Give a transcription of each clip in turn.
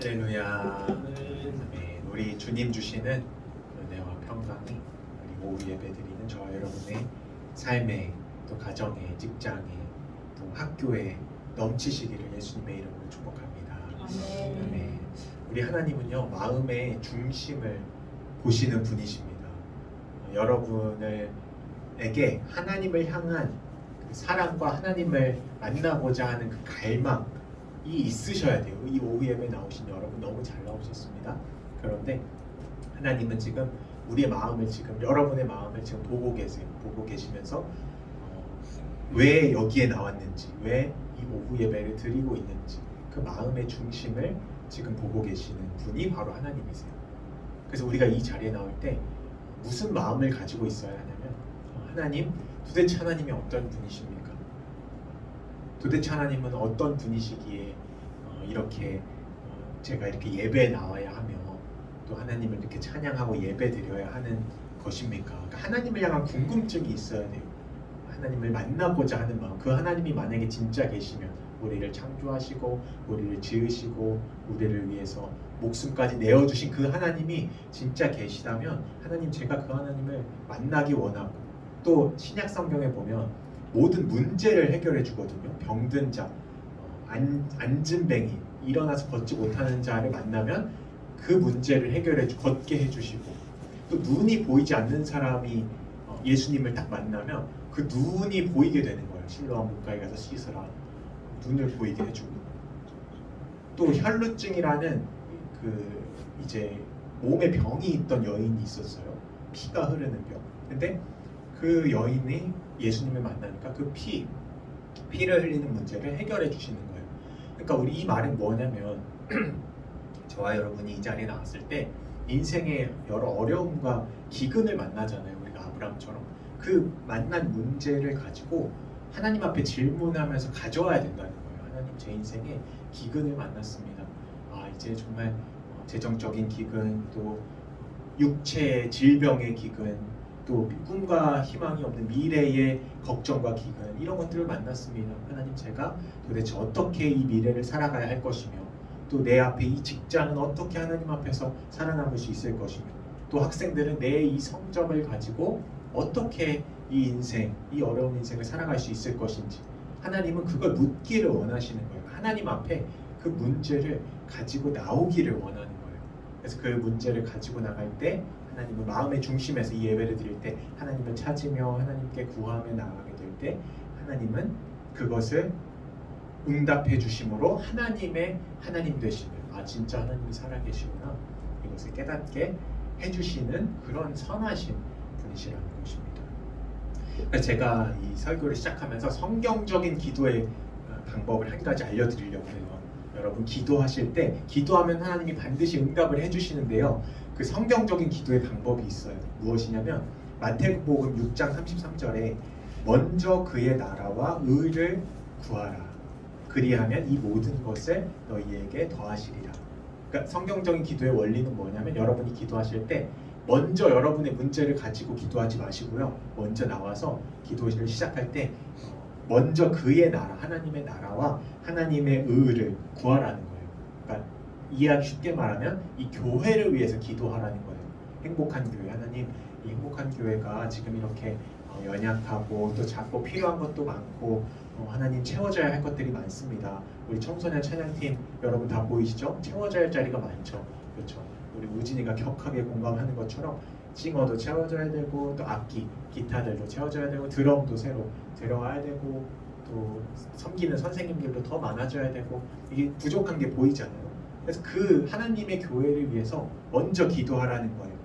할렐루야. 아멘. 우리 주님 주시는 은혜와 평강이 그리고 우리 예배드리는 저와 여러분의 삶에 또 가정에 직장에 또 학교에 넘치시기를 예수님의 이름으로 축복합니다. 아멘. 우리 하나님은요 마음의 중심을 보시는 분이십니다. 여러분에게 하나님을 향한 그 사랑과 하나님을 만나고자 하는 그 갈망이 있으셔야 돼요. 이 오후 예배 나오신 여러분 너무 잘 나오셨습니다. 그런데 하나님은 지금 우리의 마음을 지금 여러분의 마음을 지금 보고 계세요. 보고 계시면서 왜 여기에 나왔는지, 왜 이 오후 예배를 드리고 있는지 그 마음의 중심을 지금 보고 계시는 분이 바로 하나님이세요. 그래서 우리가 이 자리에 나올 때 무슨 마음을 가지고 있어야 하냐면 하나님, 도대체 하나님이 어떤 분이십니까? 도대체 하나님은 어떤 분이시기에 이렇게 제가 이렇게 예배에 나와야 하며 또 하나님을 이렇게 찬양하고 예배 드려야 하는 것입니까? 그러니까 하나님을 향한 궁금증이 있어야 돼요. 하나님을 만나고자 하는 마음. 그 하나님이 만약에 진짜 계시면 우리를 창조하시고 우리를 지으시고 우리를 위해서 목숨까지 내어주신 그 하나님이 진짜 계시다면 하나님, 제가 그 하나님을 만나기 원하고, 또 신약 성경에 보면 모든 문제를 해결해 주거든요. 병든 자, 앉은 뱅이, 일어나서 걷지 못하는 자를 만나면 그 문제를 해결해 걷게 해주시고, 또 눈이 보이지 않는 사람이 예수님을 딱 만나면 그 눈이 보이게 되는 거예요. 실로암 물가에 가서 씻으라, 눈을 보이게 해주고, 또 혈루증이라는 그 이제 몸에 병이 있던 여인이 있었어요. 피가 흐르는 병. 근데 그 여인이 예수님을 만나니까 그 피를 흘리는 문제를 해결해 주시는 거예요. 그러니까 우리 이 말은 뭐냐면 저와 여러분이 이 자리에 나왔을 때 인생의 여러 어려움과 기근을 만나잖아요. 우리가 아브라함처럼 그 만난 문제를 가지고 하나님 앞에 질문하면서 가져와야 된다는 거예요. 하나님, 제 인생에 기근을 만났습니다. 이제 정말 재정적인 기근, 또 육체의 질병의 기근, 또 꿈과 희망이 없는 미래의 걱정과 기근, 이런 것들을 만났습니다. 하나님, 제가 도대체 어떻게 이 미래를 살아가야 할 것이며, 또 내 앞에 이 직장은 어떻게 하나님 앞에서 살아남을 수 있을 것이며, 또 학생들은 내 이 성적을 가지고 어떻게 이 인생, 이 어려운 인생을 살아갈 수 있을 것인지, 하나님은 그걸 묻기를 원하시는 거예요. 하나님 앞에 그 문제를 가지고 나오기를 원하는 거예요. 그래서 그 문제를 가지고 나갈 때 하나님은 마음의 중심에서 이 예배를 드릴 때 하나님을 찾으며 하나님께 구하며 나아가게 될 때 하나님은 그것을 응답해 주심으로 하나님의 하나님 되심을, 진짜 하나님이 살아계시구나, 이것을 깨닫게 해주시는 그런 선하신 분이시라는 것입니다. 그래서 제가 이 설교를 시작하면서 성경적인 기도의 방법을 한 가지 알려드리려고 해요. 여러분, 기도하실 때 기도하면 하나님이 반드시 응답을 해주시는데요, 그 성경적인 기도의 방법이 있어요. 무엇이냐면 마태복음 6장 33절에 먼저 그의 나라와 의를 구하라, 그리하면 이 모든 것을 너희에게 더하시리라. 그러니까 성경적인 기도의 원리는 뭐냐면, 여러분이 기도하실 때 먼저 여러분의 문제를 가지고 기도하지 마시고요, 먼저 나와서 기도를 시작할 때 먼저 그의 나라, 하나님의 나라와 하나님의 의를 구하라는 거예요. 그러니까 이해하기 쉽게 말하면 이 교회를 위해서 기도하라는 거예요. 행복한 교회, 하나님, 이 행복한 교회가 지금 이렇게 연약하고 또 작고 필요한 것도 많고 하나님, 채워져야 할 것들이 많습니다. 우리 청소년 찬양팀 여러분 다 보이시죠? 채워져야 할 자리가 많죠. 그렇죠? 우리 우진이가 격하게 공감하는 것처럼 싱어도 채워져야 되고, 또 악기, 기타들도 채워져야 되고, 드럼도 새로 들어와야 되고, 또 섬기는 선생님들도 더 많아져야 되고, 이게 부족한 게 보이잖아요. 그래서 그 하나님의 교회를 위해서 먼저 기도하라는 거예요.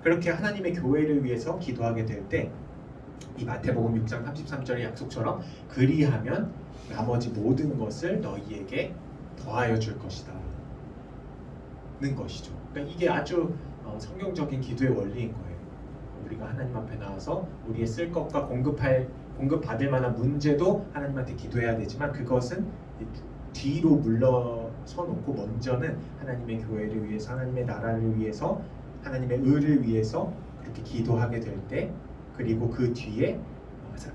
그렇게 하나님의 교회를 위해서 기도하게 될 때 이 마태복음 6장 33절의 약속처럼 그리하면 나머지 모든 것을 너희에게 더하여 줄 것이다 는 것이죠. 그러니까 이게 아주 성경적인 기도의 원리인 거예요. 우리가 하나님 앞에 나와서 우리의 쓸 것과 공급받을 만한 문제도 하나님한테 기도해야 되지만, 그것은 뒤로 물러서 놓고 먼저는 하나님의 교회를 위해서, 하나님의 나라를 위해서, 하나님의 의를 위해서 그렇게 기도하게 될 때, 그리고 그 뒤에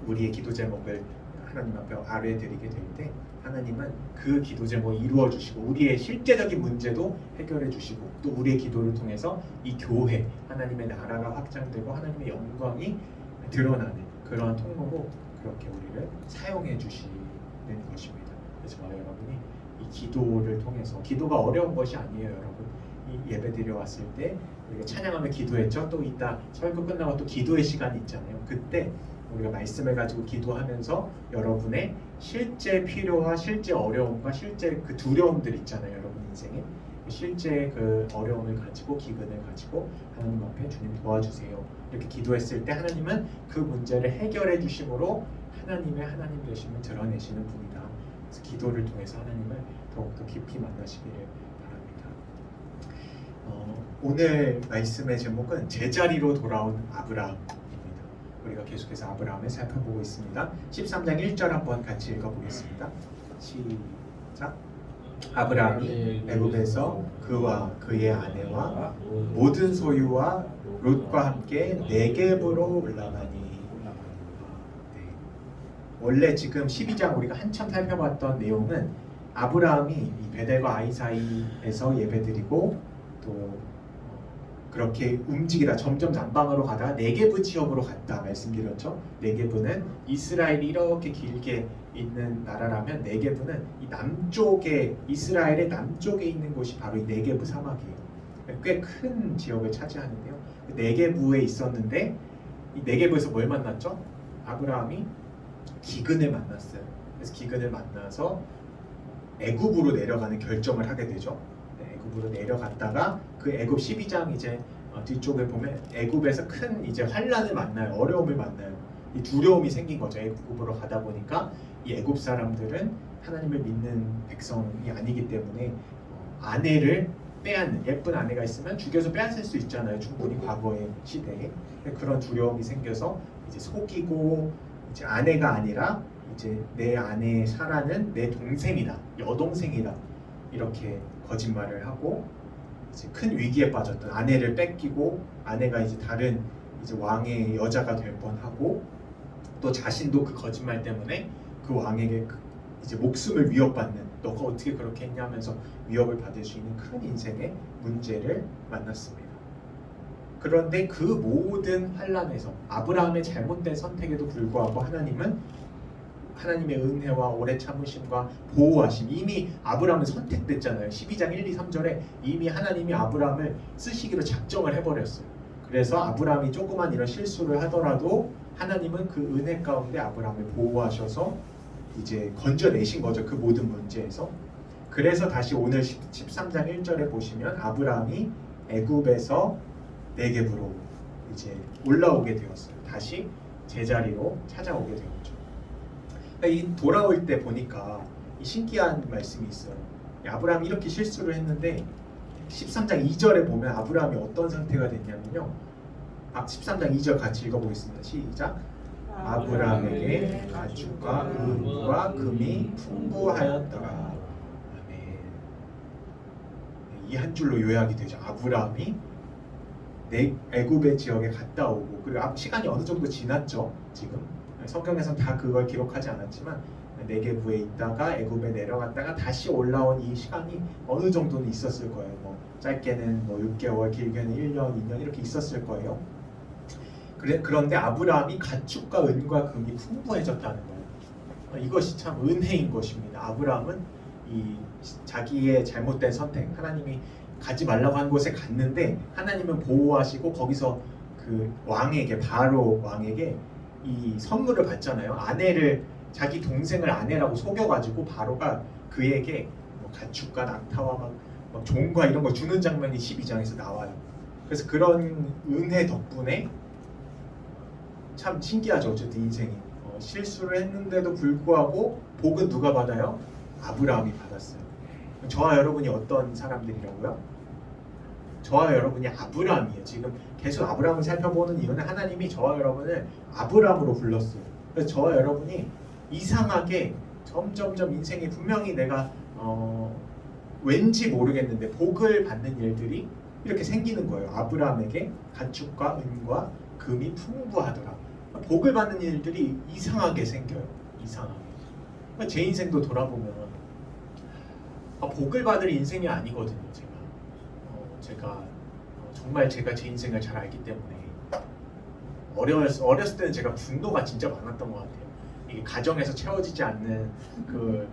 우리의 기도 제목을 하나님 앞에 아뢰드리게 될 때 하나님은 그 기도 제목을 이루어 주시고 우리의 실제적인 문제도 해결해 주시고 또 우리의 기도를 통해서 이 교회 하나님의 나라가 확장되고 하나님의 영광이 드러나는 그러한 통로로 그렇게 우리를 사용해 주시는 것입니다. 그래서 여러분이 이 기도를 통해서 기도가 어려운 것이 아니에요, 여러분. 이 예배 드려 왔을 때 우리가 찬양하며 기도했죠. 또 이따 설교 끝나고 또 기도의 시간이 있잖아요. 그때 우리가 말씀을 가지고 기도하면서 여러분의 실제 필요와 실제 어려움과 실제 그 두려움들 있잖아요, 여러분 인생에. 실제 그 어려움을 가지고 기근을 가지고 하나님 앞에 주님 도와주세요 이렇게 기도했을 때 하나님은 그 문제를 해결해 주심으로 하나님의 하나님 되심을 드러내시는 분이다. 그래서 기도를 통해서 하나님을 더욱더 깊이 만나시기를 바랍니다. 오늘 말씀의 제목은 제자리로 돌아온 아브라함입니다. 우리가 계속해서 아브라함을 살펴보고 있습니다. 13장 1절 한번 같이 읽어보겠습니다. 시작. 아브라함이 애굽에서 그와 그의 아내와 모든 소유와 롯과 함께 네겝으로 올라가니. 네. 원래 지금 12장 우리가 한참 살펴봤던 내용은 아브라함이 이 베델과 아이 사이에서 예배드리고 또 그렇게 움직이다 점점 남방으로 가다가 네게브 지역으로 갔다 말씀드렸죠. 네게브는 이스라엘이 이렇게 길게 있는 나라라면 네게브는 이 남쪽에 이스라엘의 남쪽에 있는 곳이 바로 이 네게브 사막이에요. 꽤 큰 지역을 차지하는데요. 네게브에 있었는데 이 네게브에서 뭘 만났죠? 아브라함이 기근을 만났어요. 그래서 기근을 만나서 애굽으로 내려가는 결정을 하게 되죠. 애굽으로 내려갔다가 그 애굽 12장 이제 뒤쪽에 보면 애굽에서 큰 이제 환란을 만나요. 어려움을 만나요. 이 두려움이 생긴 거죠. 애굽으로 가다 보니까 이 애굽 사람들은 하나님을 믿는 백성이 아니기 때문에 아내를 빼앗는 예쁜 아내가 있으면 죽여서 빼앗을 수 있잖아요. 충분히 과거의 시대에 그런 두려움이 생겨서 이제 속이고 이제 아내가 아니라 이제 내 아내 사라는 내 동생이다, 여동생이다 이렇게 거짓말을 하고 이제 큰 위기에 빠졌던 아내를 뺏기고 아내가 이제 다른 이제 왕의 여자가 될 뻔하고 또 자신도 그 거짓말 때문에 그 왕에게 이제 목숨을 위협받는 너가 어떻게 그렇게 했냐면서 위협을 받을 수 있는 큰 인생의 문제를 만났습니다. 그런데 그 모든 환란에서 아브라함의 잘못된 선택에도 불구하고 하나님은 하나님의 은혜와 오래 참으심과 보호하심 이미 아브라함은 선택됐잖아요. 12장 1, 2, 3절에 이미 하나님이 아브라함을 쓰시기로 작정을 해버렸어요. 그래서 아브라함이 조그만 이런 실수를 하더라도 하나님은 그 은혜 가운데 아브라함을 보호하셔서 이제 건져내신 거죠. 그 모든 문제에서. 그래서 다시 오늘 13장 1절에 보시면 아브라함이 애굽에서 네겝으로 이제 올라오게 되었어요. 다시 제자리로 찾아오게 되었죠. 이 돌아올 때 보니까 이 신기한 말씀이 있어요. 아브라함이 이렇게 실수를 했는데 13장 2절에 보면 아브라함이 어떤 상태가 됐냐면요. 13장 2절 같이 읽어보겠습니다. 시작. 아브라함에게 가축과 은과 금이 풍부하였더라. 아멘. 이 한 줄로 요약이 되죠. 아브라함이 애굽의 지역에 갔다 오고 그리고 시간이 어느 정도 지났죠. 지금 성경에서는 다 그걸 기록하지 않았지만 네게브에 있다가 애굽에 내려갔다가 다시 올라온 이 시간이 어느 정도는 있었을 거예요. 뭐 짧게는 뭐 6개월, 길게는 1년, 2년 이렇게 있었을 거예요. 그런데 아브라함이 가축과 은과 금이 풍부해졌다는 거예요. 이것이 참 은혜인 것입니다. 아브라함은 이 자기의 잘못된 선택, 하나님이 가지 말라고 한 곳에 갔는데 하나님은 보호하시고 거기서 그 왕에게 바로 왕에게 이 선물을 받잖아요. 아내를 자기 동생을 아내라고 속여가지고 바로가 그에게 뭐 가축과 낙타와 막 종과 이런 걸 주는 장면이 12장에서 나와요. 그래서 그런 은혜 덕분에 참 신기하죠. 어쨌든 인생이 실수를 했는데도 불구하고 복은 누가 받아요? 아브라함이 받았어요. 저와 여러분이 어떤 사람들이라고요? 저와 여러분이 아브라함이에요. 지금 계속 아브라함을 살펴보는 이유는 하나님이 저와 여러분을 아브라함으로 불렀어요. 그래서 저와 여러분이 이상하게 점점점 인생이 분명히 내가 왠지 모르겠는데 복을 받는 일들이 이렇게 생기는 거예요. 아브라함에게 가축과 은과 금이 풍부하더라. 복을 받는 일들이 이상하게 생겨요. 이상하게. 제 인생도 돌아보면 복을 받을 인생이 아니거든요. 제가 정말 제가 제 인생을 잘 알기 때문에 어렸을 때는 제가 분노가 진짜 많았던 것 같아요. 이게 가정에서 채워지지 않는 그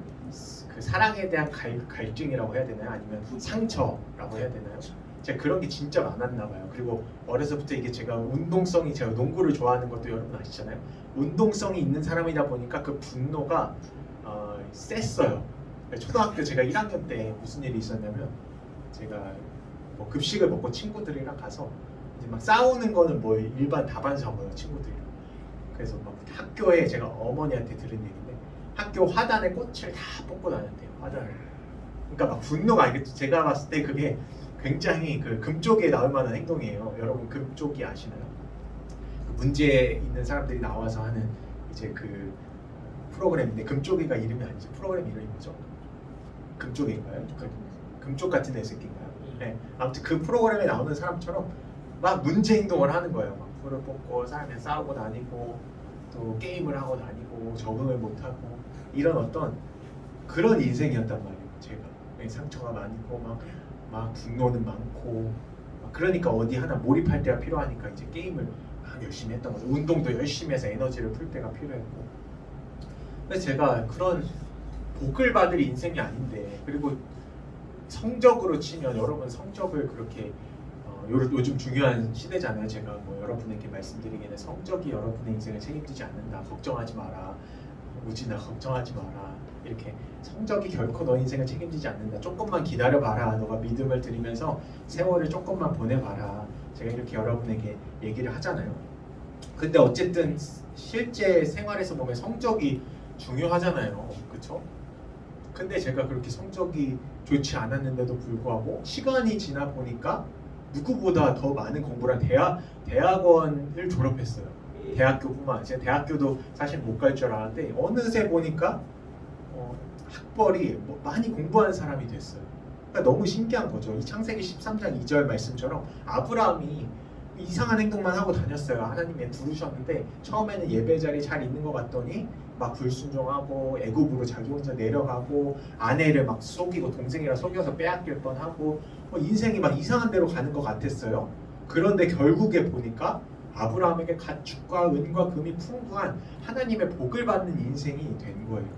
사랑에 대한 갈증이라고 해야 되나요? 아니면 상처라고 해야 되나요? 제가 그런 게 진짜 많았나 봐요. 그리고 어려서부터 이게 제가 농구를 좋아하는 것도 여러분 아시잖아요. 운동성이 있는 사람이다 보니까 그 분노가 셌어요. 초등학교 제가 1학년 때 무슨 일이 있었냐면 제가 뭐 급식을 먹고 친구들이랑 가서 이제 막 싸우는 거는 뭐 일반 다반사고요, 친구들이랑. 그래서 막 학교에 제가 어머니한테 들은 얘기인데 학교 화단에 꽃을 다 뽑고 다녔대요. 화단을. 그러니까 막 분노가 이게 제가 봤을 때 그게 굉장히 그 금쪽에 나올 만한 행동이에요. 여러분 금쪽이 아시나요? 그 문제 있는 사람들이 나와서 하는 이제 그 프로그램인데 금쪽이가 이름이 아니죠. 프로그램 이름이 뭐죠? 금쪽인가요? 금쪽 같은 애 새끼인가요? 네. 아무튼 그 프로그램에 나오는 사람처럼 막 문제 행동을 하는 거예요. 막 불을 뽑고 사람이랑 싸우고 다니고 또 게임을 하고 다니고 적응을 못하고 이런 어떤 그런 인생이었단 말이에요. 제가 상처가 많고 막 분노는 많고 그러니까 어디 하나 몰입할 때가 필요하니까 이제 게임을 막 열심히 했던 거죠. 운동도 열심히 해서 에너지를 풀 때가 필요했고. 그래서 제가 그런 복을 받을 인생이 아닌데 그리고 성적으로 치면 여러분 성적을 그렇게 요즘 중요한 시대잖아요. 제가 뭐 여러분에게 말씀드리기에는 성적이 여러분의 인생을 책임지지 않는다. 걱정하지 마라. 우진아 걱정하지 마라. 이렇게 성적이 결코 너 인생을 책임지지 않는다. 조금만 기다려봐라. 너가 믿음을 들이면서 세월을 조금만 보내봐라. 제가 이렇게 여러분에게 얘기를 하잖아요. 근데 어쨌든 실제 생활에서 보면 성적이 중요하잖아요. 그렇죠? 근데 제가 그렇게 성적이 좋지 않았는데도 불구하고 시간이 지나 보니까 누구보다 더 많은 공부를 한 대학원을 졸업했어요. 대학교뿐만 아니라 제가 대학교도 사실 못 갈 줄 알았는데 어느새 보니까 학벌이 많이 공부하는 사람이 됐어요. 그러니까 너무 신기한 거죠. 이 창세기 13장 2절 말씀처럼 아브라함이 이상한 행동만 하고 다녔어요. 하나님이 부르셨는데 처음에는 예배 자리에 잘 있는 것 같더니 막 불순종하고 애굽으로 자기 혼자 내려가고 아내를 막 속이고 동생이랑 속여서 빼앗길 뻔하고 인생이 막 이상한 데로 가는 것 같았어요. 그런데 결국에 보니까 아브라함에게 가축과 은과 금이 풍부한 하나님의 복을 받는 인생이 된 거예요.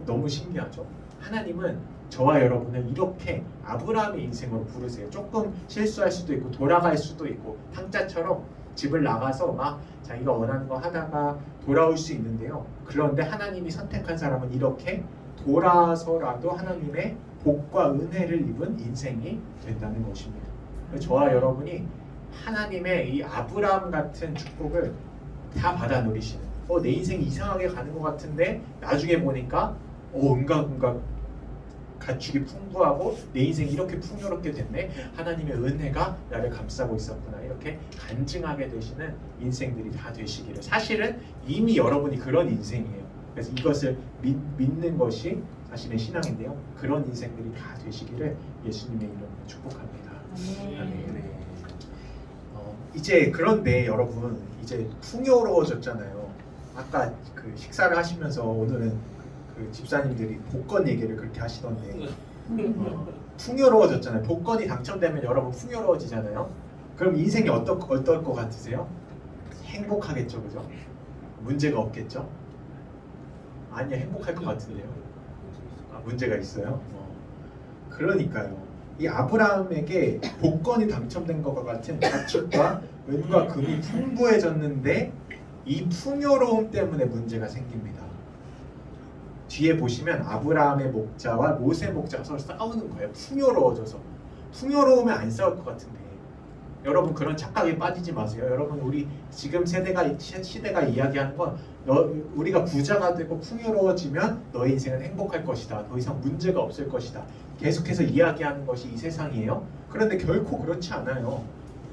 너무 신기하죠? 하나님은 저와 여러분을 이렇게 아브라함의 인생으로 부르세요. 조금 실수할 수도 있고 돌아갈 수도 있고 탕자처럼 집을 나가서 막 자기가 원하는 거 하다가 돌아올 수 있는데요. 그런데 하나님이 선택한 사람은 이렇게 돌아서라도 하나님의 복과 은혜를 입은 인생이 된다는 것입니다. 저와 여러분이 하나님의 이 아브라함 같은 축복을 다 받아 누리시는 내 인생이 이상하게 가는 것 같은데 나중에 보니까 온갖 가축이 풍부하고 내 인생이 이렇게 풍요롭게 됐네. 하나님의 은혜가 나를 감싸고 있었구나. 이렇게 간증하게 되시는 인생들이 다 되시기를. 사실은 이미 여러분이 그런 인생이에요. 그래서 이것을 믿는 것이 자신의 신앙인데요. 그런 인생들이 다 되시기를 예수님의 이름으로 축복합니다. 아멘. 이제 그런데 여러분 이제 풍요로워졌잖아요. 아까 그 식사를 하시면서 오늘은 그 집사님들이 복권 얘기를 그렇게 하시던데 풍요로워졌잖아요. 복권이 당첨되면 여러분 풍요로워지잖아요. 그럼 인생이 어떨 것 같으세요? 행복하겠죠, 그죠? 문제가 없겠죠? 아니요, 행복할 것 같은데요. 문제가 있어요. 그러니까요. 이 아브라함에게 복권이 당첨된 것과 같은 가축과 은과 금이 풍부해졌는데 이 풍요로움 때문에 문제가 생깁니다. 뒤에 보시면 아브라함의 목자와 모세 목자가 서로 싸우는 거예요. 풍요로워져서. 풍요로우면 안 싸울 것 같은데 여러분 그런 착각에 빠지지 마세요. 여러분 우리 지금 시대가 이야기하는 건 우리가 부자가 되고 풍요로워지면 너의 인생은 행복할 것이다. 더 이상 문제가 없을 것이다. 계속해서 이야기하는 것이 이 세상이에요. 그런데 결코 그렇지 않아요.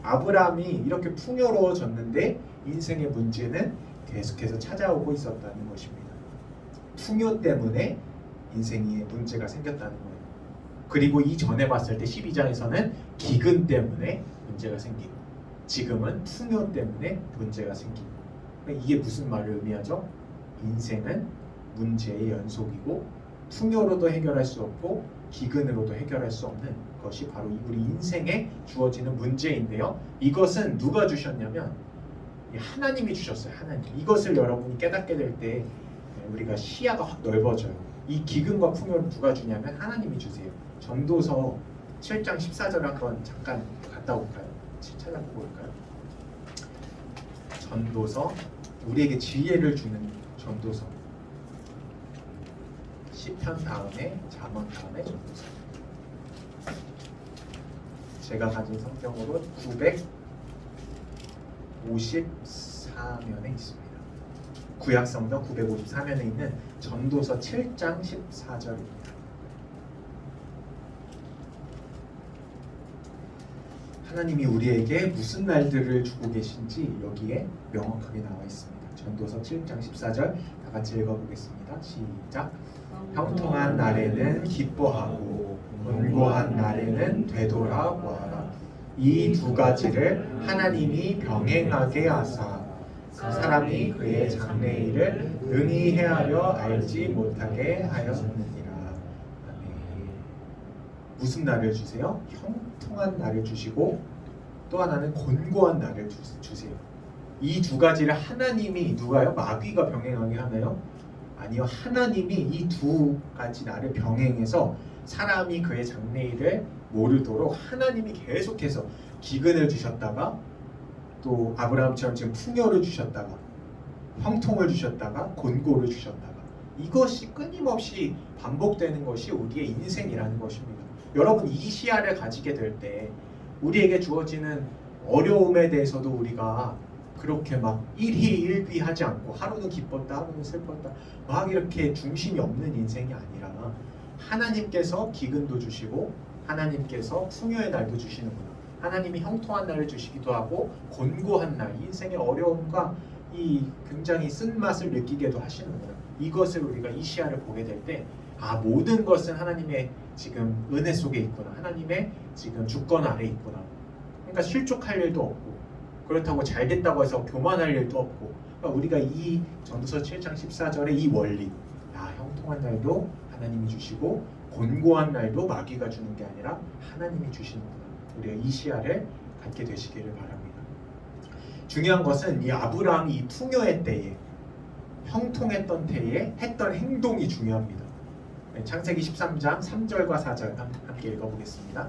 아브라함이 이렇게 풍요로워졌는데 인생의 문제는 계속해서 찾아오고 있었다는 것입니다. 풍요 때문에 인생에 문제가 생겼다는 거예요. 그리고 이전에 봤을 때 12장에서는 기근 때문에 문제가 생기고 지금은 풍요 때문에 문제가 생기고 이게 무슨 말을 의미하죠? 인생은 문제의 연속이고 풍요로도 해결할 수 없고 기근으로도 해결할 수 없는 것이 바로 우리 인생에 주어지는 문제인데요. 이것은 누가 주셨냐면 하나님이 주셨어요. 하나님. 이것을 여러분이 깨닫게 될 때 우리가 시야가 확 넓어져요. 이 기근과 풍요를 누가 주냐면 하나님이 주세요. 전도서 7장 14절 한번 잠깐 갔다 올까요? 찾아보고 올까요? 전도서, 우리에게 지혜를 주는 전도서. 시편 다음에 잠언 다음에 전도서. 제가 가진 성경으로 954면에 있습니다. 구약성경 954면에 있는 전도서 7장 14절입니다. 하나님이 우리에게 무슨 날들을 주고 계신지 여기에 명확하게 나와 있습니다. 전도서 7장 14절 다 같이 읽어보겠습니다. 시작. 형통한 날에는 기뻐하고 곤고한 날에는 되돌아보아라. 이 두 가지를 하나님이 병행하게 하사 사람이 그의 장래일을 능히 헤아려 알지 못하게 하였느니라. 아멘. 무슨 날을 주세요? 형통한 날을 주시고 또 하나는 곤고한 날을 주세요. 이 두 가지를 하나님이 누가요? 마귀가 병행하게 하나요? 아니요. 하나님이 이 두 가지 날을 병행해서 사람이 그의 장래일을 모르도록 하나님이 계속해서 기근을 주셨다가 또 아브라함처럼 지금 풍요를 주셨다가 형통을 주셨다가 곤고를 주셨다가 이것이 끊임없이 반복되는 것이 우리의 인생이라는 것입니다. 여러분 이 시야를 가지게 될 때 우리에게 주어지는 어려움에 대해서도 우리가 그렇게 막 일희일비하지 않고 하루는 기뻤다 하루는 슬펐다 막 이렇게 중심이 없는 인생이 아니라 하나님께서 기근도 주시고 하나님께서 풍요의 날도 주시는구나. 하나님이 형통한 날을 주시기도 하고 곤고한 날, 인생의 어려움과 이 굉장히 쓴맛을 느끼게도 하시는구나. 이것을 우리가 이 시야를 보게 될 때 모든 것은 하나님의 지금 은혜 속에 있구나. 하나님의 지금 주권 아래 있구나. 그러니까 실족할 일도 없고 그렇다고 잘 됐다고 해서 교만할 일도 없고 그러니까 우리가 이 전도서 7장 14절의 이 원리 형통한 날도 하나님이 주시고 곤고한 날도 마귀가 주는 게 아니라 하나님이 주시는구나. 우리가 이 시야를 갖게 되시기를 바랍니다. 중요한 것은 이 아브라함이 이 풍요의 때에 형통했던 때에 했던 행동이 중요합니다. 창세기 13장 3절과 4절 함께 읽어보겠습니다.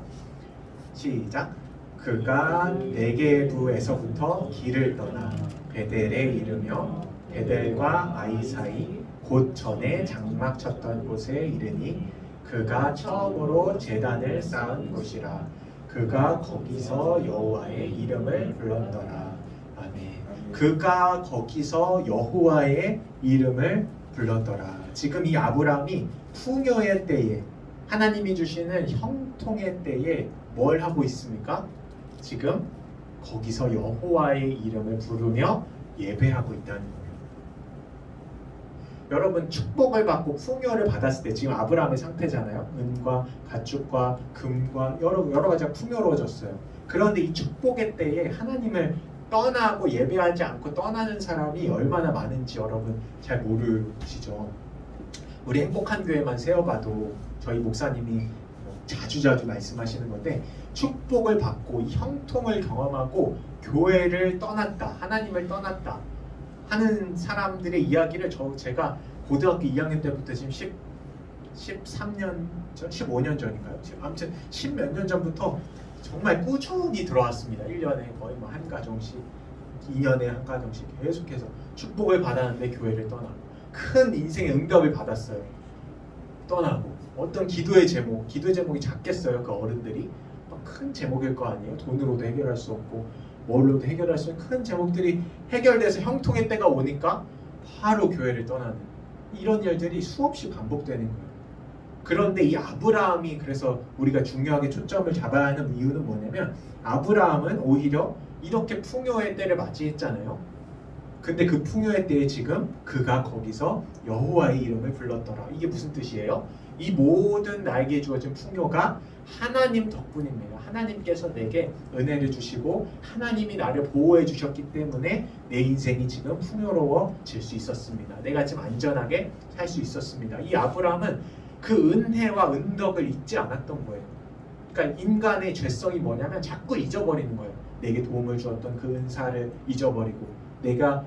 시작. 그가 네게부에서부터 길을 떠나 베델에 이르며 베델과 아이 사이 곧 전에 장막 쳤던 곳에 이르니 그가 처음으로 제단을 쌓은 곳이라. 그가 거기서 여호와의 이름을 불렀더라. 아멘. 그가 거기서 여호와의 이름을 불렀더라. 지금 이 아브라함이 풍요의 때에 하나님이 주시는 형통의 때에 뭘 하고 있습니까? 지금 거기서 여호와의 이름을 부르며 예배하고 있다는 거예요. 여러분 축복을 받고 풍요를 받았을 때 지금 아브라함의 상태잖아요. 은과 가축과 금과 여러 가지가 풍요로워졌어요. 그런데 이 축복의 때에 하나님을 떠나고 예배하지 않고 떠나는 사람이 얼마나 많은지 여러분 잘 모르시죠. 우리 행복한 교회만 세어봐도 저희 목사님이 자주자주 말씀하시는 건데 축복을 받고 이 형통을 경험하고 교회를 떠났다, 하나님을 떠났다 하는 사람들의 이야기를 제가 고등학교 2학년 때부터 지금 13년 전, 15년 전인가요? 아무튼 10몇 년 전부터 정말 꾸준히 들어왔습니다. 1년에 거의 뭐 한 가정씩, 2년에 한 가정씩 계속해서 축복을 받았는데 교회를 떠나고 큰 인생의 응답을 받았어요. 떠나고 어떤 기도의 제목이 작겠어요. 그 어른들이 막 큰 제목일 거 아니에요. 돈으로도 해결할 수 없고 뭘로도 해결할 수 있는 큰 제목들이 해결돼서 형통의 때가 오니까 바로 교회를 떠나는 이런 일들이 수없이 반복되는 거예요. 그런데 이 아브라함이 그래서 우리가 중요하게 초점을 잡아야 하는 이유는 뭐냐면 아브라함은 오히려 이렇게 풍요의 때를 맞이했잖아요. 근데 그 풍요의 때에 지금 그가 거기서 여호와의 이름을 불렀더라. 이게 무슨 뜻이에요? 이 모든 나에게 주어진 풍요가 하나님 덕분입니다. 하나님께서 내게 은혜를 주시고 하나님이 나를 보호해 주셨기 때문에 내 인생이 지금 풍요로워질 수 있었습니다. 내가 지금 안전하게 살 수 있었습니다. 이 아브라함은 그 은혜와 은덕을 잊지 않았던 거예요. 그러니까 인간의 죄성이 뭐냐면 자꾸 잊어버리는 거예요. 내게 도움을 주었던 그 은사를 잊어버리고 내가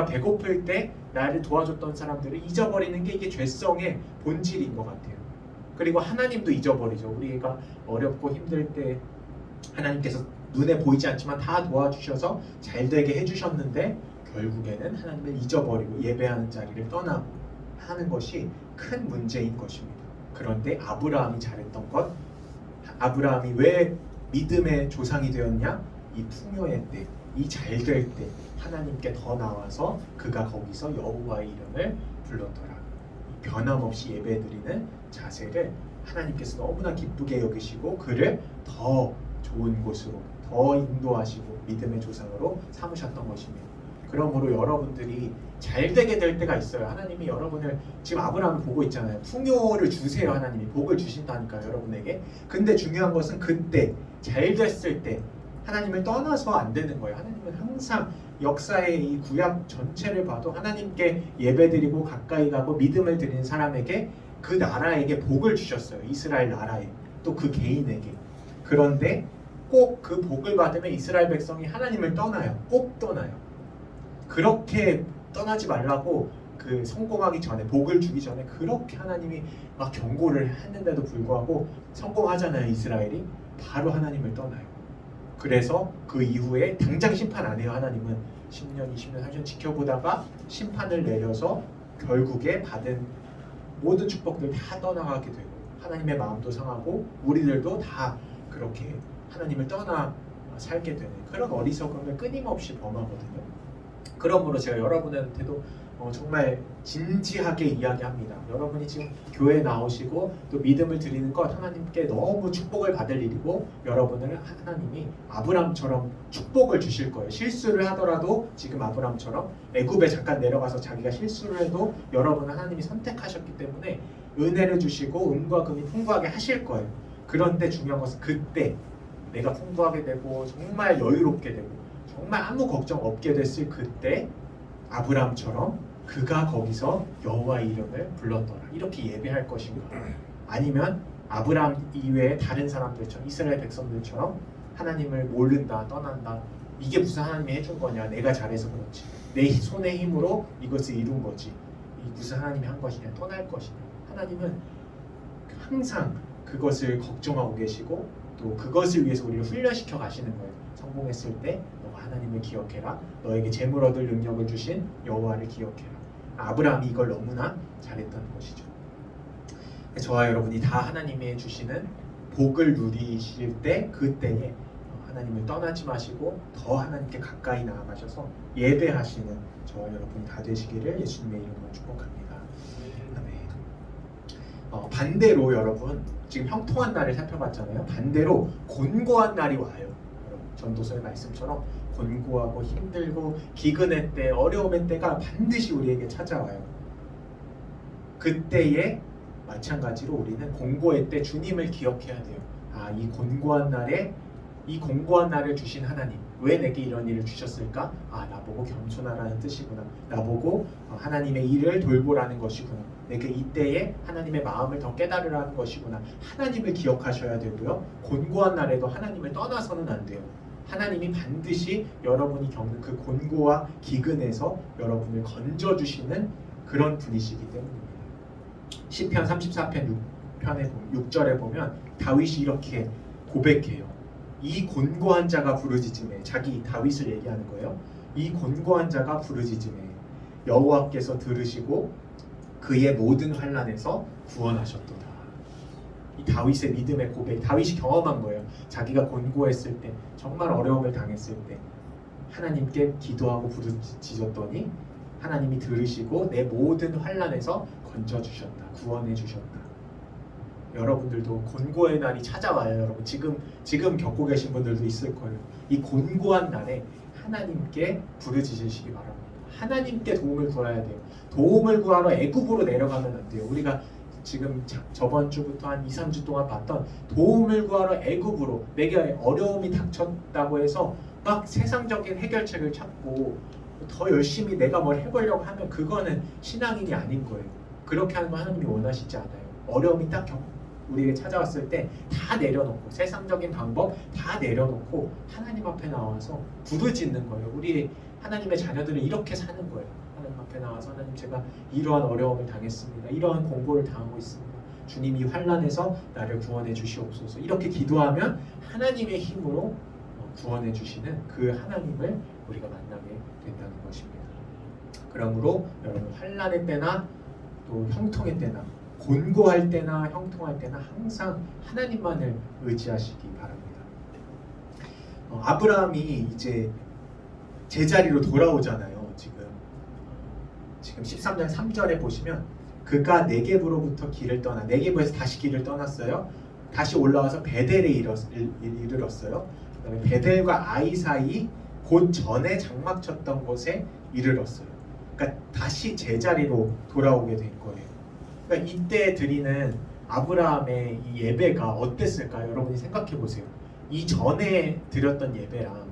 배고플 때 나를 도와줬던 사람들을 잊어버리는 게 이게 죄성의 본질인 것 같아요. 그리고 하나님도 잊어버리죠. 우리가 어렵고 힘들 때 하나님께서 눈에 보이지 않지만 다 도와주셔서 잘 되게 해주셨는데 결국에는 하나님을 잊어버리고 예배하는 자리를 떠나고 하는 것이 큰 문제인 것입니다. 그런데 아브라함이 잘했던 것, 아브라함이 왜 믿음의 조상이 되었냐? 이 풍요의 때, 이 잘 될 때 하나님께 더 나와서 그가 거기서 여호와의 이름을 불렀더라. 변함없이 예배드리는 자세를 하나님께서 너무나 기쁘게 여기시고 그를 더 좋은 곳으로 더 인도하시고 믿음의 조상으로 삼으셨던 것입니다. 그러므로 여러분들이 잘 되게 될 때가 있어요. 하나님이 여러분을 지금 아브라함을 보고 있잖아요. 풍요를 주세요. 하나님이 복을 주신다니까요, 여러분에게. 근데 중요한 것은 그때 잘 됐을 때 하나님을 떠나서 안 되는 거예요. 하나님은 항상 역사의 이 구약 전체를 봐도 하나님께 예배드리고 가까이 가고 믿음을 드리는 사람에게 그 나라에게 복을 주셨어요. 이스라엘 나라에, 또 그 개인에게. 그런데 꼭 그 복을 받으면 이스라엘 백성이 하나님을 떠나요. 꼭 떠나요. 그렇게 떠나지 말라고 그 성공하기 전에, 복을 주기 전에 그렇게 하나님이 막 경고를 했는데도 불구하고 성공하잖아요. 이스라엘이 바로 하나님을 떠나요. 그래서 그 이후에 당장 심판 안 해요. 하나님은 10년, 20년, 30년 지켜보다가 심판을 내려서 결국에 받은 모든 축복들 다 떠나가게 되고 하나님의 마음도 상하고 우리들도 다 그렇게 하나님을 떠나 살게 되는 그런 어리석음을 끊임없이 범하거든요. 그러므로 제가 여러분한테도 정말 진지하게 이야기합니다. 여러분이 지금 교회에 나오시고 또 믿음을 드리는 것 하나님께 너무 축복을 받을 일이고 여러분을 하나님이 아브람처럼 축복을 주실 거예요. 실수를 하더라도 지금 아브람처럼 애굽에 잠깐 내려가서 자기가 실수를 해도 여러분은 하나님이 선택하셨기 때문에 은혜를 주시고 은과 금이 풍부하게 하실 거예요. 그런데 중요한 것은 그때 내가 풍부하게 되고 정말 여유롭게 되고 정말 아무 걱정 없게 됐을 그때 아브람처럼 그가 거기서 여호와의 이름을 불렀더라 이렇게 예배할 것인가? 아니면 아브람 이외에 다른 사람들처럼 이스라엘 백성들처럼 하나님을 모른다 떠난다 이게 무슨 하나님이 해준 거냐 내가 잘해서 그렇지 내 손의 힘으로 이것을 이룬 거지 이 무슨 하나님이 한 것이냐 떠날 것이냐 하나님은 항상 그것을 걱정하고 계시고 또 그것을 위해서 우리를 훈련시켜 가시는 거예요. 성공했을 때 너가 하나님을 기억해라. 너에게 재물 얻을 능력을 주신 여호와를 기억해라. 아브라함이 이걸 너무나 잘했다는 것이죠. 저와 여러분이 다 하나님이 주시는 복을 누리실 때 그때에 하나님을 떠나지 마시고 더 하나님께 가까이 나아가셔서 예배하시는 저와 여러분이 다 되시기를 예수님의 이름으로 축복합니다. 아멘. 반대로 여러분 지금 형통한 날을 살펴봤잖아요. 반대로 곤고한 날이 와요. 전도서의 말씀처럼 곤고하고 힘들고 기근의 때, 어려움의 때가 반드시 우리에게 찾아와요. 그때에 마찬가지로 우리는 공고의 때 주님을 기억해야 돼요. 이 곤고한 날에 이 공고한 날을 주신 하나님 왜 내게 이런 일을 주셨을까? 나보고 겸손하라는 뜻이구나. 나보고 하나님의 일을 돌보라는 것이구나. 내게 이때에 하나님의 마음을 더 깨달으라는 것이구나. 하나님을 기억하셔야 되고요. 곤고한 날에도 하나님을 떠나서는 안 돼요. 하나님이 반드시 여러분이 겪는 그 곤고와 기근에서 여러분을 건져주시는 그런 분이시기 때문입니다. 시편 34편 6절에 보면 다윗이 이렇게 고백해요. 이 곤고한 자가 부르짖음에 자기 다윗을 얘기하는 거예요. 이 곤고한 자가 부르짖음에 여호와께서 들으시고 그의 모든 환난에서 구원하셨도다. 이 다윗의 믿음의 고백, 다윗이 경험한 거예요. 자기가 곤고했을 때, 정말 어려움을 당했을 때 하나님께 기도하고 부르짖었더니 하나님이 들으시고 내 모든 환난에서 건져주셨다, 구원해주셨다. 여러분들도 곤고의 날이 찾아와요. 여러분 지금 겪고 계신 분들도 있을 거예요. 이 곤고한 날에 하나님께 부르짖으시기 바랍니다. 하나님께 도움을 구해야 돼요. 도움을 구하러 애굽으로 내려가면 안 돼요. 우리가 지금 저번 주부터 한 2, 3주 동안 봤던 도움을 구하러 애굽으로 내게 어려움이 닥쳤다고 해서 막 세상적인 해결책을 찾고 더 열심히 내가 뭘 해보려고 하면 그거는 신앙인이 아닌 거예요. 그렇게 하는 거 하나님이 원하시지 않아요. 어려움이 딱 우리에게 찾아왔을 때 다 내려놓고 세상적인 방법 다 내려놓고 하나님 앞에 나와서 부르짖는 거예요. 우리 하나님의 자녀들은 이렇게 사는 거예요. 하나님 앞에 나와서 하나님 제가 이러한 어려움을 당했습니다. 이러한 공고를 당하고 있습니다. 주님 이 환난에서 나를 구원해 주시옵소서. 이렇게 기도하면 하나님의 힘으로 구원해 주시는 그 하나님을 우리가 만나게 된다는 것입니다. 그러므로 여러분 환난의 때나 또 형통의 때나 곤고할 때나 형통할 때나 항상 하나님만을 의지하시기 바랍니다. 아브라함이 이제 제자리로 돌아오잖아요. 지금 13장 3절에 보시면 그가 네겝으로부터 길을 떠나 네겝에서 다시 길을 떠났어요. 다시 올라와서 베델에 이르렀어요. 그다음에 베델과 아이 사이 곧 전에 장막 쳤던 곳에 이르렀어요. 그러니까 다시 제자리로 돌아오게 된 거예요. 그러니까 이때 드리는 아브라함의 이 예배가 어땠을까요? 여러분이 생각해 보세요. 이 전에 드렸던 예배랑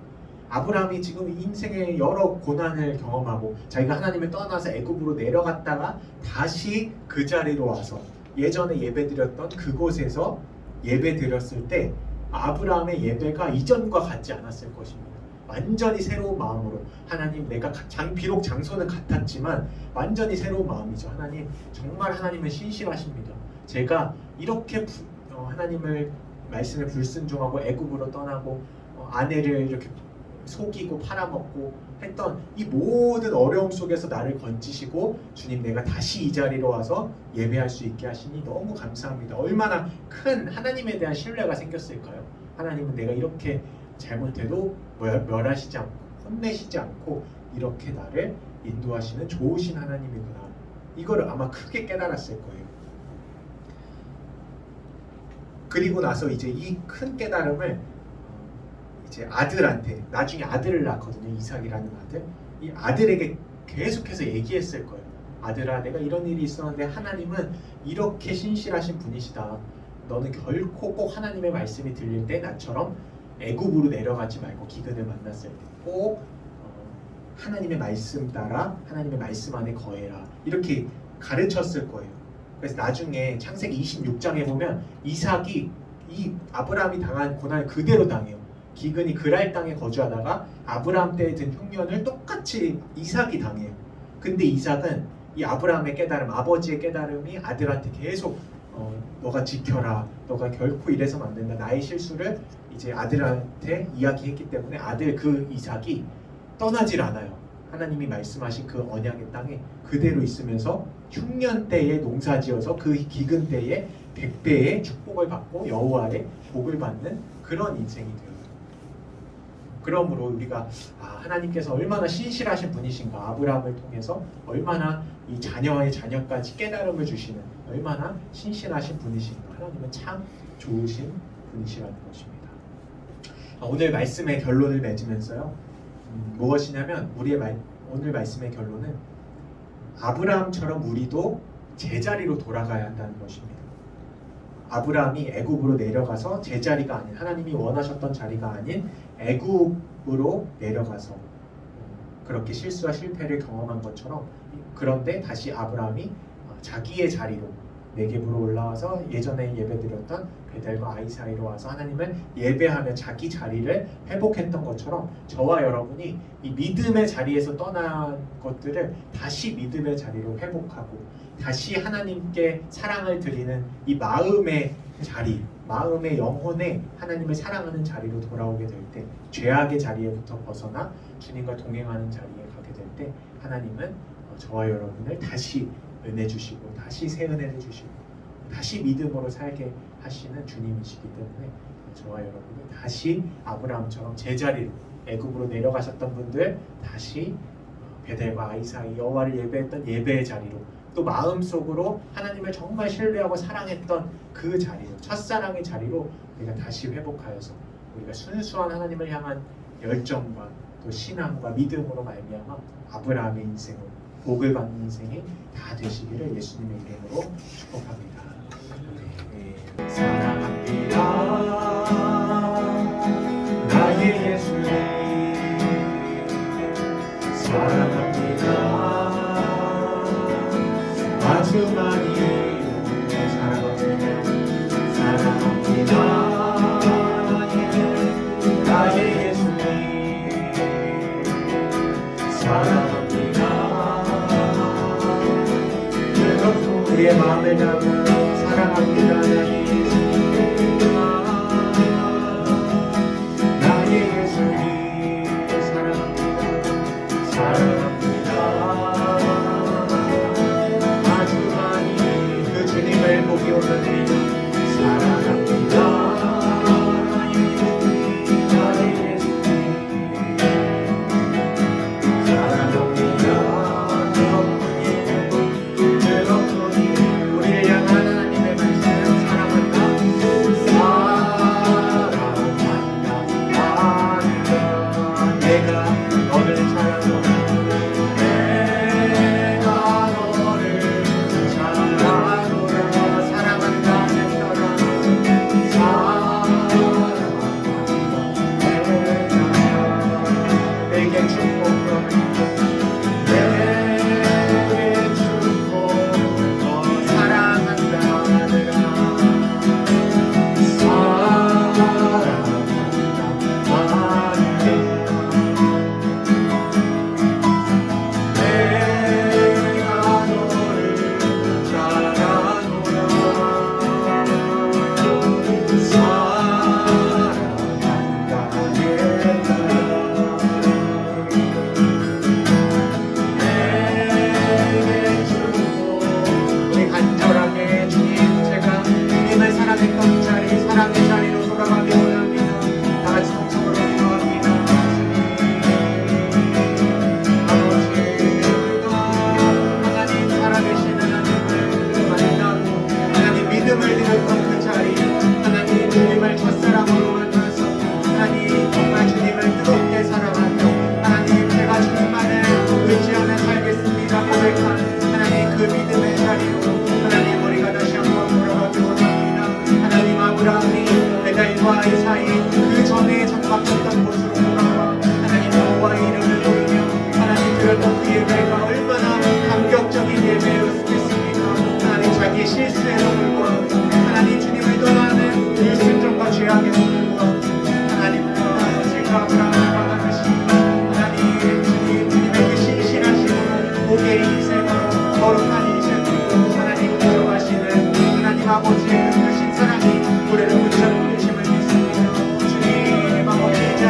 아브라함이 지금 인생의 여러 고난을 경험하고 자기가 하나님을 떠나서 애굽으로 내려갔다가 다시 그 자리로 와서 예전에 예배드렸던 그곳에서 예배드렸을 때 아브라함의 예배가 이전과 같지 않았을 것입니다. 완전히 새로운 마음으로 하나님 내가 비록 장소는 같았지만 완전히 새로운 마음이죠. 하나님 정말 하나님은 신실하십니다. 제가 이렇게 하나님을 말씀에 불순종하고 애굽으로 떠나고 아내를 이렇게 속이고 팔아먹고 했던 이 모든 어려움 속에서 나를 건지시고 주님 내가 다시 이 자리로 와서 예배할 수 있게 하시니 너무 감사합니다. 얼마나 큰 하나님에 대한 신뢰가 생겼을까요? 하나님은 내가 이렇게 잘못해도 멸하시지 않고 혼내시지 않고 이렇게 나를 인도하시는 좋으신 하나님이구나. 이거를 아마 크게 깨달았을 거예요. 그리고 나서 이제 이 큰 깨달음을 이제 아들한테 나중에 아들을 낳거든요. 이삭이라는 아들. 이 아들에게 계속해서 얘기했을 거예요. 아들아, 내가 이런 일이 있었는데 하나님은 이렇게 신실하신 분이시다. 너는 결코 꼭 하나님의 말씀이 들릴 때 나처럼 애굽으로 내려가지 말고 기근을 만났을 때 꼭 하나님의 말씀 따라 하나님의 말씀 안에 거해라. 이렇게 가르쳤을 거예요. 그래서 나중에 창세기 26장에 보면 이삭이 이 아브라함이 당한 고난을 그대로 당해요. 기근이 그랄 땅에 거주하다가 아브라함 때에 든 흉년을 똑같이 이삭이 당해요. 근데 이삭은 이 아브라함의 깨달음, 아버지의 깨달음이 아들한테 계속 너가 지켜라. 너가 결코 이래서는 안 된다. 나의 실수를 이제 아들한테 이야기했기 때문에 아들 그 이삭이 떠나질 않아요. 하나님이 말씀하신 그 언약의 땅에 그대로 있으면서 흉년 때에 농사지어서 그 기근 때에 100배의 축복을 받고 여호와의 복을 받는 그런 인생이 돼요. 그러므로 우리가 하나님께서 얼마나 신실하신 분이신가, 아브라함을 통해서 얼마나 이 자녀의 자녀까지 깨달음을 주시는 얼마나 신실하신 분이신가, 하나님은 참 좋으신 분이시라는 것입니다. 오늘 말씀의 결론을 맺으면서요, 무엇이냐면 오늘 말씀의 결론은 아브라함처럼 우리도 제자리로 돌아가야 한다는 것입니다. 아브라함이 애굽으로 내려가서 제자리가 아닌 하나님이 원하셨던 자리가 아닌 애굽으로 내려가서 그렇게 실수와 실패를 경험한 것처럼, 그런데 다시 아브라함이 자기의 자리로 네겝으로 올라와서 예전에 예배드렸던 베델과 아이 사이로 와서 하나님을 예배하며 자기 자리를 회복했던 것처럼 저와 여러분이 이 믿음의 자리에서 떠난 것들을 다시 믿음의 자리로 회복하고 다시 하나님께 사랑을 드리는 이 마음의 자리, 마음의 영혼의 하나님을 사랑하는 자리로 돌아오게 될 때, 죄악의 자리에부터 벗어나 주님과 동행하는 자리에 가게 될 때 하나님은 저와 여러분을 다시 은혜 주시고 다시 새 은혜를 주시고 다시 믿음으로 살게 하시는 주님이시기 때문에 저와 여러분이 다시 아브라함처럼 제자리로 애굽으로 내려가셨던 분들 다시 베델과 아이 사이 여호와를 예배했던 예배의 자리로, 또 마음속으로 하나님을 정말 신뢰하고 사랑했던 그 자리로, 첫사랑의 자리로 우리가 다시 회복하여서 우리가 순수한 하나님을 향한 열정과 또 신앙과 믿음으로 말미암아 아브라함의 인생으로 복을 받는 인생이 다 되시기를 예수님의 이름으로 축복합니다. 사랑합니다. 나의 예수님 사랑합니다. 아주 많이 사랑합니다. 사랑합니다. 나의 예수님 사랑합니다. 그것도 우리의 마음을 담아 사랑합니다. 나의 예수님 사랑합니다. 사랑합니다. 아주 많이 그 주님을 보기 원합니다. 사랑합니다. 나의 예수님 사랑합니다. 그것뿐이 우리를 향한 하나님의 말씀 사랑한다. 사랑한다. 내가 너를 사랑하노라. 내가 너를 사랑하노라. 사랑한다는 사랑 사랑한다. 내게 축복을 내게 축복 사랑한다. 내가 우리 간절하게 주님 제가 주님을 사랑했던 자리 사랑의 자리로 돌아가기 원합니다. 다같이 동성으로 기도합니다. 아버지 하나님 살아계신 하나님을 만나고 하나님 믿음을 드렸던 그 자리 하나님 주님을 첫사랑으로 만나서 하나님 정말 주님을 뜨겁게 사랑하며 하나님 제가 주님만을 의지하며 살겠습니다 고백한 하나님 그 믿음의 자리로 하나님 우리가 다시 한번 돌아가기 원합니다. 하나님 아브라함이 베델과 이사이 그 전에 정박했던 곳으로 돌아와 하나님 여호와의 이름을 부르며 하나님 들었던 그 예배가 얼마나 감격적인 예배였겠습니까. 하나님 자기 실수에도 불구하고 하나님 주님을 떠나는 불순종과 죄악에도 불구하고 하나님 아버지가 아브라함을 받아주시고 하나님 주님의 그 신실하심으로 목의 인생으로 거룩한 인생으로 하나님 가져가시는 하나님 아버지의 그 크신 사랑이 우리를 붙잡고 계심을 믿습니다. 주님 아버지 이제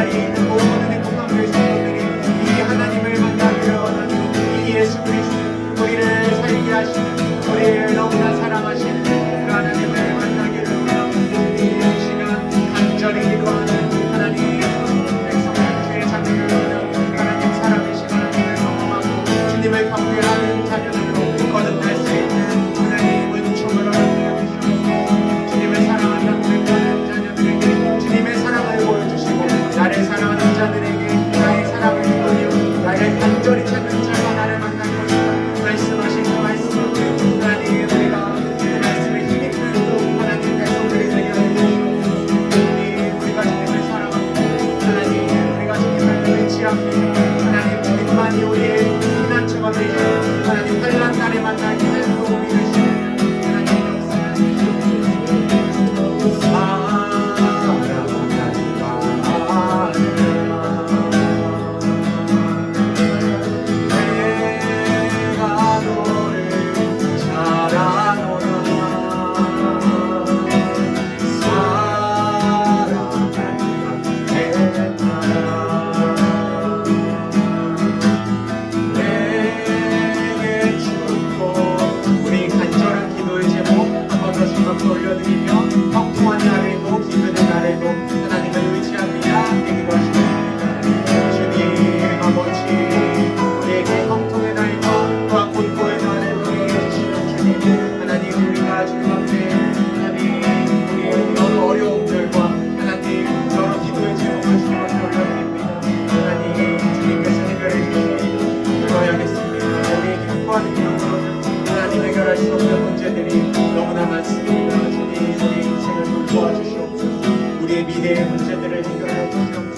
우리의 미래의 문제들을 해결하고